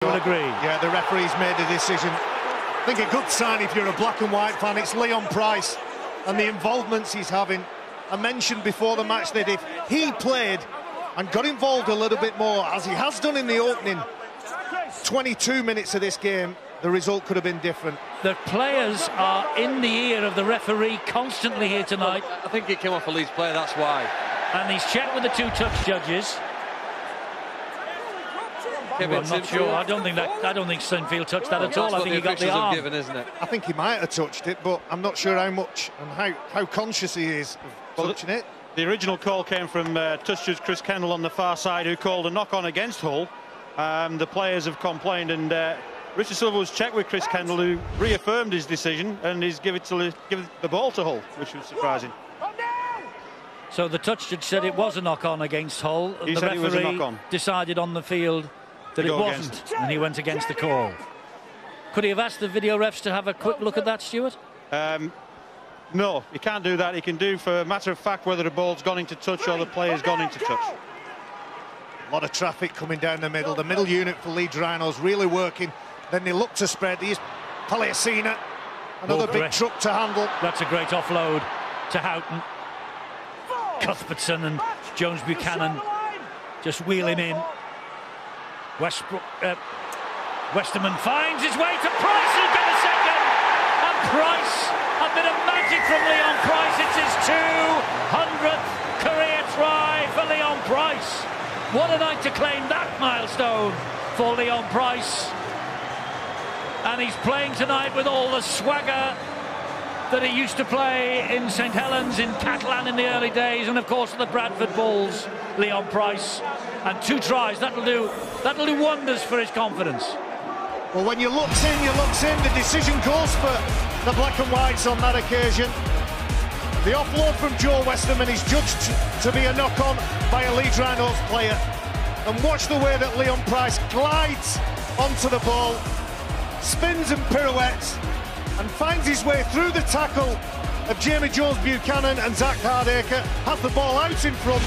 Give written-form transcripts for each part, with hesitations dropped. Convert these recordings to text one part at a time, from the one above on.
Will agree. Yeah, the referee's made a decision. I think a good sign if you're a black and white fan, it's Leon Price and the involvements he's having. I mentioned before the match that if he played and got involved a little bit more, as he has done in the opening 22 minutes of this game, the result could have been different. The players are in the ear of the referee constantly here tonight. I think it came off a Leeds player, that's why. And he's checked with the two touch judges. I'm not sure. I don't think Sinfield touched that at all. I think he got the arm. Given, isn't it? I think he might have touched it, but I'm not sure how much and how conscious he is of touching it. The original call came from touch judge Chris Kendall on the far side, who called a knock-on against Hull. The players have complained, and Richard Silver was checked with Chris Kendall, who reaffirmed his decision, and he's give the ball to Hull, which was surprising. So the touch judge said it was a knock-on against Hull. He said it was a knock-on. Decided on the field that it wasn't, and he went against the call. Could he have asked the video refs to have a quick look at that, Stuart? No, he can't do that. He can do, for a matter of fact, whether the ball's gone into touch or the player's gone into touch. A lot of traffic coming down the middle. The middle unit for Leeds Rhinos really working. Then they look to spread. Here's Paliacina, another big truck to handle. That's a great offload to Houghton. Cuthbertson and Jones Buchanan just wheeling in. Westerman finds his way to Price, who's got a second, and Price, a bit of magic from Leon Price. It's his 200th career try for Leon Price. What a night to claim that milestone for Leon Price, and he's playing tonight with all the swagger that he used to play in St Helens, in Catalan in the early days, and of course the Bradford Bulls. Leon Price, and 2 tries. That'll do wonders for his confidence. Well, when you looks in, the decision goes for the black and whites on that occasion. The offload from Joe Westerman is judged to be a knock-on by a Leeds Rhinos player. And watch the way that Leon Price glides onto the ball, spins and pirouettes, and finds his way through the tackle of Jamie Jones-Buchanan and Zach Hardacre, has the ball out in front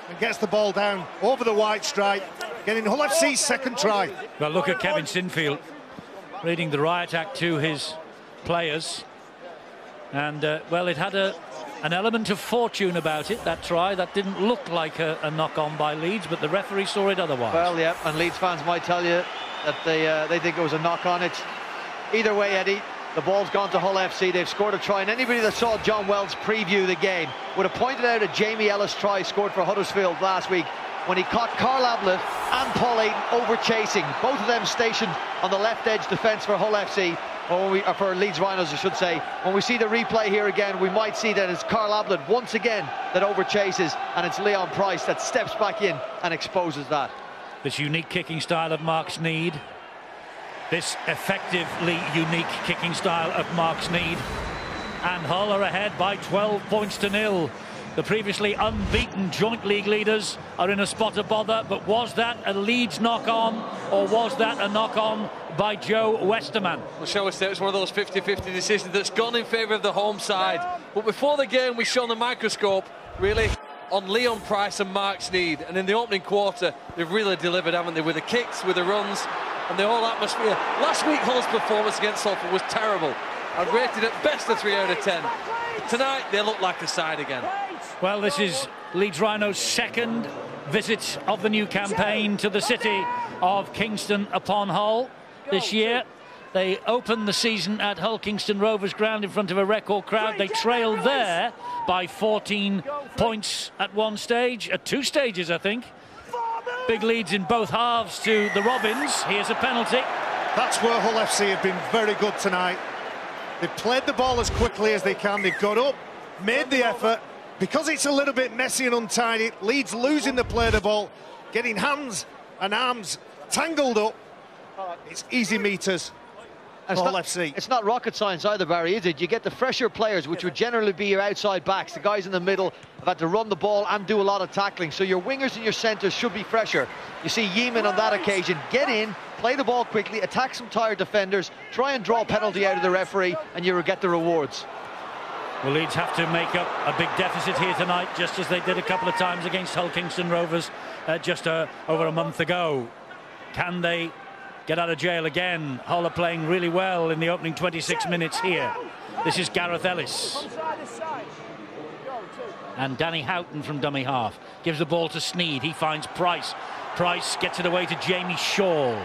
and gets the ball down over the white stripe, getting Hull FC's second try. Well, look at Kevin Sinfield reading the riot act to his players, and well, it had an element of fortune about it, that try. That didn't look like a knock-on by Leeds, but the referee saw it otherwise. Well, yeah, and Leeds fans might tell you that they think it was a knock-on. It's either way, Eddie. The ball's gone to Hull FC. They've scored a try, and anybody that saw John Wells preview the game would have pointed out a Jamie Ellis try scored for Huddersfield last week when he caught Carl Ablett and Paul Ayton over chasing, both of them stationed on the left edge defence for Hull FC, or for Leeds Rhinos, I should say. When we see the replay here again, we might see that it's Carl Ablett once again that over chases, and it's Leon Price that steps back in and exposes that. This unique kicking style of Mark Sneyd. This effectively unique kicking style of Mark Sneyd. And Hull are ahead by 12 points to 0. The previously unbeaten joint league leaders are in a spot of bother, but was that a Leeds knock-on, or was that a knock-on by Joe Westerman? Well, shall we say it's one of those 50-50 decisions that's gone in favour of the home side. But before the game, we shone the microscope, really, on Leon Price and Mark Sneyd. And in the opening quarter, they've really delivered, haven't they, with the kicks, with the runs, and the whole atmosphere. Last week, Hull's performance against Salford was terrible. I rated at best a 3 out of 10. Tonight, they look like a side again. Well, this is Leeds Rhinos' second visit of the new campaign to the city of Kingston upon Hull this year. They opened the season at Hull Kingston Rovers ground in front of a record crowd. They trailed there by 14 points at one stage, at 2 stages, I think. Big leads in both halves to the Robins. Here's a penalty. That's where Hull FC have been very good tonight. They've played the ball as quickly as they can. They've got up, made the effort. Because it's a little bit messy and untidy, Leeds losing the play of the ball, getting hands and arms tangled up. It's easy meters for Hull FC. It's not rocket science either, Barry, is it? You get the fresher players, which would generally be your outside backs. The guys in the middle have had to run the ball and do a lot of tackling. So your wingers and your centres should be fresher. You see Yeeman on that occasion get in, play the ball quickly, attack some tired defenders, try and draw a penalty out of the referee, and you will get the rewards. Well, Leeds have to make up a big deficit here tonight, just as they did a couple of times against Hull Kingston Rovers just over a month ago. Can they get out of jail again. Hull are playing really well in the opening 26 minutes here. This is Gareth Ellis. And Danny Houghton from dummy half gives the ball to Sneed. He finds Price. Price gets it away to Jamie Shaw.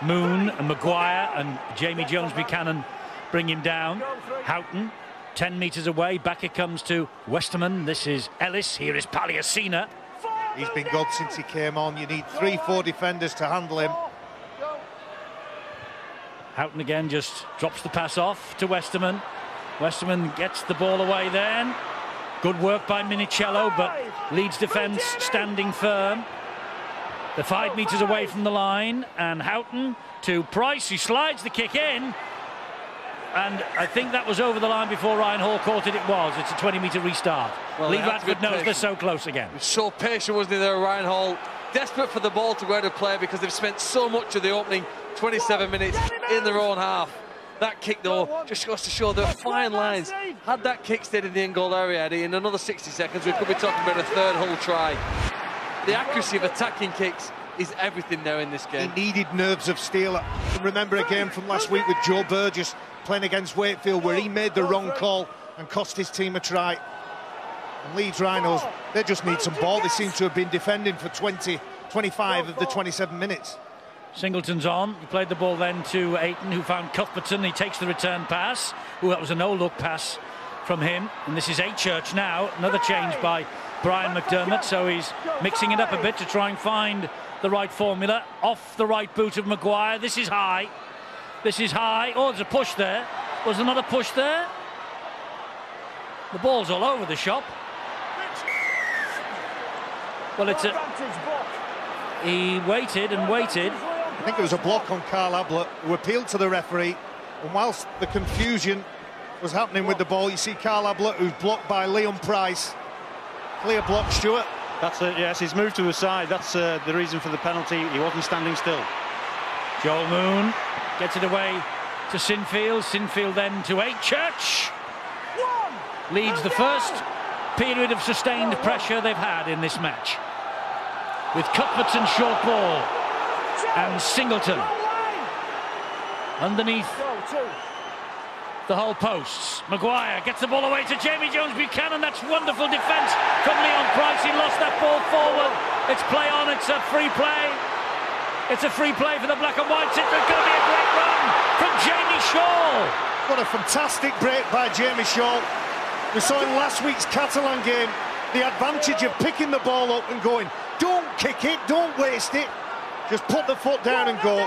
Moon and Maguire and Jamie Jones-Buchanan bring him down. Houghton, 10 metres away. Back it comes to Westerman. This is Ellis. Here is Paliasina. He's been good since he came on. You need 3-4 defenders to handle him. Houghton again just drops the pass off to Westerman. Westerman gets the ball away then. Good work by Minicello, but Leeds defence standing firm. They're 5 metres away from the line, and Houghton to Price, who slides the kick in. And I think that was over the line before Ryan Hall caught it. It was. It's a 20-metre restart. Well, Lee Radford knows they're so close again. He was so patient, wasn't he, there, Ryan Hall? Desperate for the ball to go out of play because they've spent so much of the opening 27 minutes in their own half. That kick, though, just goes to show there are fine lines. Had that kick stayed in the in-goal area, Eddie, in another 60 seconds, we could be talking about a third Hull try. The accuracy of attacking kicks is everything now in this game. He needed nerves of steel. I remember a game from last week with Joe Burgess playing against Wakefield where he made the wrong call and cost his team a try. And Leeds Rhinos, they just need some ball. They seem to have been defending for 25 of the 27 minutes. Singleton's on. He played the ball then to Ayton, who found Cuthbertson. He takes the return pass. Ooh, that was a no-look pass from him. And this is Achurch now. Another change by Brian McDermott. So he's mixing it up a bit to try and find the right formula. Off the right boot of Maguire. This is high. This is high. Oh, there's a push there. Was another push there? The ball's all over the shop. Well, it's a... He waited and waited. I think it was a block on Carl Ablett, who appealed to the referee. And whilst the confusion was happening with the ball, you see Carl Ablett, who's blocked by Leon Price. Clear block, Stuart. That's it, yes, he's moved to the side. That's the reason for the penalty. He wasn't standing still. Joel Moon gets it away to Sinfield. Sinfield then to Achurch. Leads the first period of sustained pressure they've had in this match. With Cuthbertson short ball and Singleton underneath the Hull posts. Maguire gets the ball away to Jamie Jones-Buchanan. That's wonderful defence from Leon Price. He lost that ball forward. It's play on. It's a free play. It's a free play for the black and whites. It's going to be a great run from Jamie Shaw. What a fantastic break by Jamie Shaw. We saw in last week's Catalan game the advantage of picking the ball up and going, don't kick it, don't waste it, just put the foot down and go.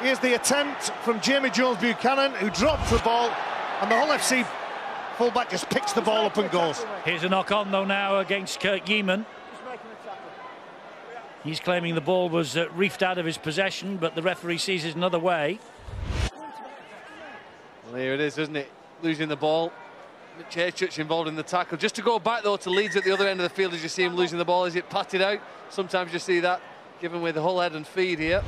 Here's the attempt from Jamie Jones-Buchanan, who drops the ball, and the Hull FC fullback just picks the ball up and goes. Here's a knock-on, though, now against Kurt Yeaman. He's claiming the ball was reefed out of his possession, but the referee sees it another way. Well, here it is, isn't it? Losing the ball. Mitch Achurch involved in the tackle. Just to go back, though, to Leeds at the other end of the field, as you see him losing the ball, is it patted out? Sometimes you see that given with the Hull head and feed here.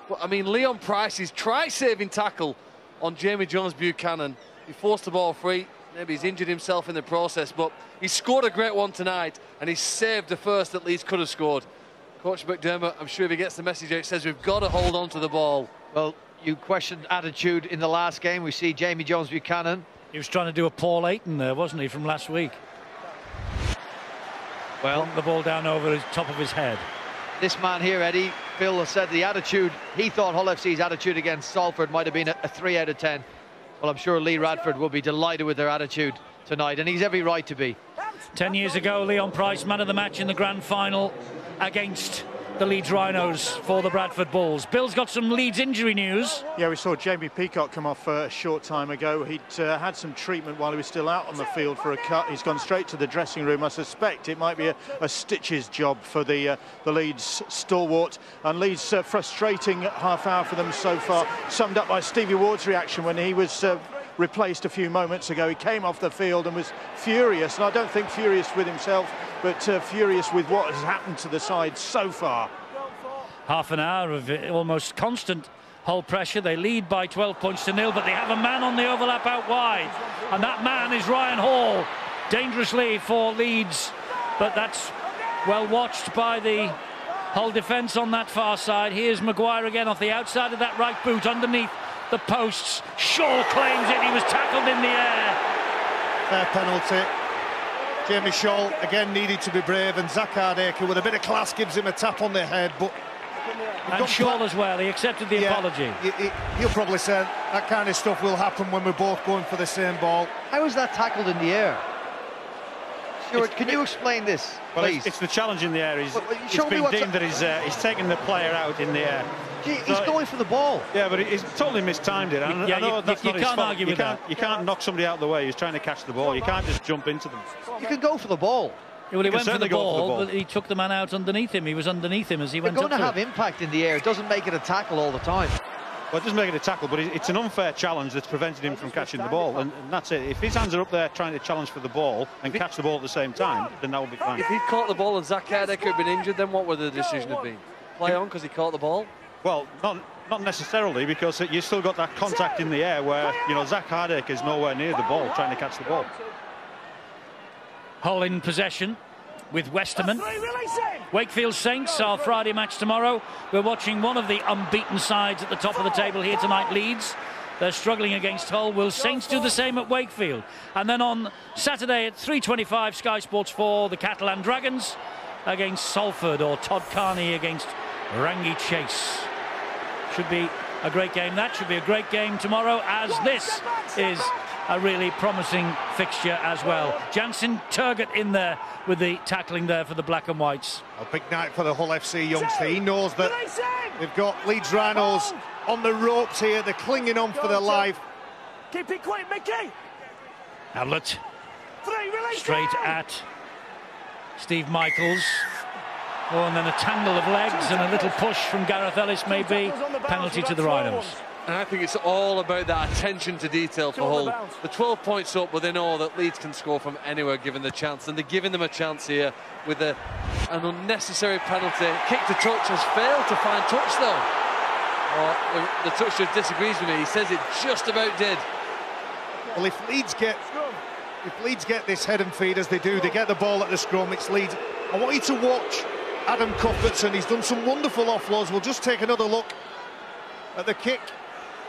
But, I mean, Leon Price's try-saving tackle on Jamie Jones-Buchanan. He forced the ball free. Maybe he's injured himself in the process, but he scored a great one tonight, and he saved the first that Leeds could have scored. Coach McDermott, I'm sure if he gets the message out, says we've got to hold on to the ball. Well, you questioned attitude in the last game. We see Jamie Jones-Buchanan. He was trying to do a Paul Ayton there, wasn't he, from last week? Well, the ball down over the top of his head. This man here, Eddie, Phil has said the attitude, he thought Hull FC's attitude against Salford might have been a 3 out of 10. Well, I'm sure Lee Radford will be delighted with their attitude tonight, and he's every right to be. 10 years ago, Leon Price, man of the match in the grand final against the Leeds Rhinos for the Bradford Bulls. Bill's got some Leeds injury news. Yeah, we saw Jamie Peacock come off a short time ago. He'd had some treatment while he was still out on the field for a cut. He's gone straight to the dressing room. I suspect it might be a stitches job for the Leeds stalwart. And Leeds frustrating half hour for them so far, summed up by Stevie Ward's reaction when he was replaced a few moments ago. He came off the field and was furious, and I don't think furious with himself, but furious with what has happened to the side so far. Half an hour of almost constant Hull pressure. They lead by 12 points to 0, but they have a man on the overlap out wide, and that man is Ryan Hall. Dangerously for Leeds, but that's well watched by the Hull defence on that far side. Here's Maguire again off the outside of that right boot underneath the posts. Shaw claims it. He was tackled in the air. Fair penalty. Jamie Shaw again needed to be brave, and Zach Hardacre with a bit of class gives him a tap on the head, but and Shaw as well, he accepted the apology. He'll probably say that kind of stuff will happen when we're both going for the same ball. How is that tackled in the air? Stuart, can you explain this, please? It's the challenge in the air. It's been deemed that he's taking the player out in the air. He's going for the ball. Yeah, but he's totally mistimed it. Yeah, I know that's not his fault. Argue with that. You can't knock somebody out of the way. He's trying to catch the ball. You can't just jump into them. You can go for the ball. Yeah, well, he went for the ball, but he took the man out underneath him. He was underneath him as he went up. They're going to have impact in the air. It doesn't make it a tackle all the time. Well, it doesn't make it a tackle, but it's an unfair challenge that's prevented him from catching the ball, and that's it. If his hands are up there trying to challenge for the ball and catch the ball at the same time, then that will be fine. If he'd caught the ball and Zach Hardacre had been injured, then what would the decision have been? Play on because he caught the ball? Well, not necessarily, because you still got that contact in the air where, you know, Zach Hardacre is nowhere near the ball trying to catch the ball. Hull in possession with Westerman. Wakefield Saints, our Friday match tomorrow. We're watching one of the unbeaten sides at the top of the table here tonight, Leeds. They're struggling against Hull. Will Saints do the same at Wakefield? And then on Saturday at 3:25, Sky Sports 4, the Catalan Dragons against Salford, or Todd Carney against Rangi Chase. Should be a great game. That should be a great game tomorrow, as this is a really promising fixture as well. Jansen Turgott in there with the tackling there for the Black and Whites. A big night for the Hull FC youngster. He knows that they've got Leeds Rhinos on the ropes here. They're clinging on for their life. Keep it quick, Mickey. Ablett straight at Steve Michaels. Oh, and then a tangle of legs and a little push from Gareth Ellis, maybe. Penalty to the Rhinos. And I think it's all about that attention to detail for Hull. The 12 points up, but they know that Leeds can score from anywhere given the chance, and they're giving them a chance here with an unnecessary penalty. Kick to touch has failed to find touch though. Oh, the touch just disagrees with me. He says it just about did. Well, if Leeds get this head and feed as they do, they get the ball at the scrum, it's Leeds. I want you to watch Adam Cuthbertson. He's done some wonderful offloads. We'll just take another look at the kick.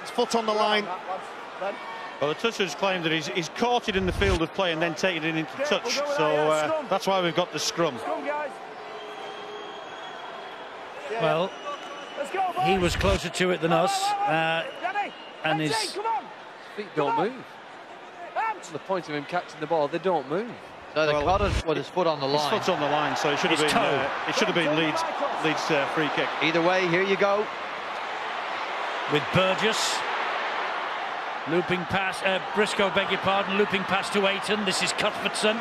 His foot on the line. Well, the toucher's claimed that he's caught it in the field of play and then taken it into touch. So that's why we've got the scrum. Well, he was closer to it than us. And his feet don't move. From the point of him catching the ball, they don't move. No, they caught it with his foot on the line. His foot's on the line, so it should have been Leeds free kick. Either way, here you go. With Burgess. Looping pass, Briscoe, beg your pardon, looping pass to Ayton. This is Cuthbertson.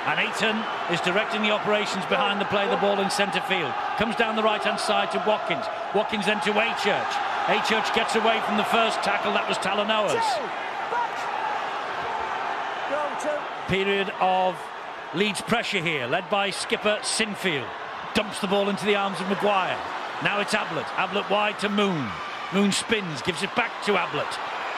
And Ayton is directing the operations behind the play, the ball in centre field. Comes down the right-hand side to Watkins. Watkins then to Achurch. Achurch gets away from the first tackle, that was Talanoa's. Period of Leeds pressure here, led by skipper Sinfield. Dumps the ball into the arms of Maguire. Now it's Ablett. Ablett wide to Moon. Moon spins, gives it back to Ablett.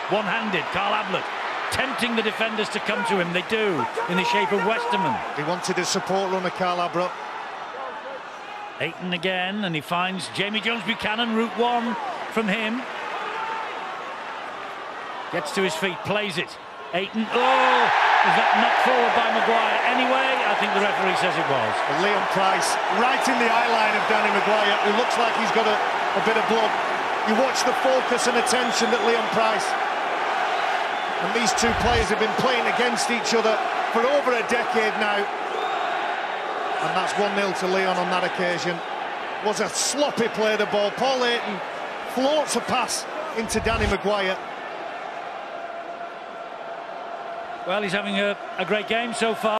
One-handed, Carl Ablett. Tempting the defenders to come to him. They do, in the shape of Westerman. He wanted a support runner, Carl Ablett. Ayton again, and he finds Jamie Jones-Buchanan, route one from him. Gets to his feet, plays it. Ayton, oh, is that knocked forward by Maguire anyway? I think the referee says it was. And Leon Price right in the eye line of Danny Maguire, who looks like he's got a bit of blood. You watch the focus and attention that Leon Price, and these two players have been playing against each other for over a decade now. And that's 1-0 to Leon on that occasion. It was a sloppy play, the ball. Paul Ayton floats a pass into Danny Maguire. Well, he's having a great game so far.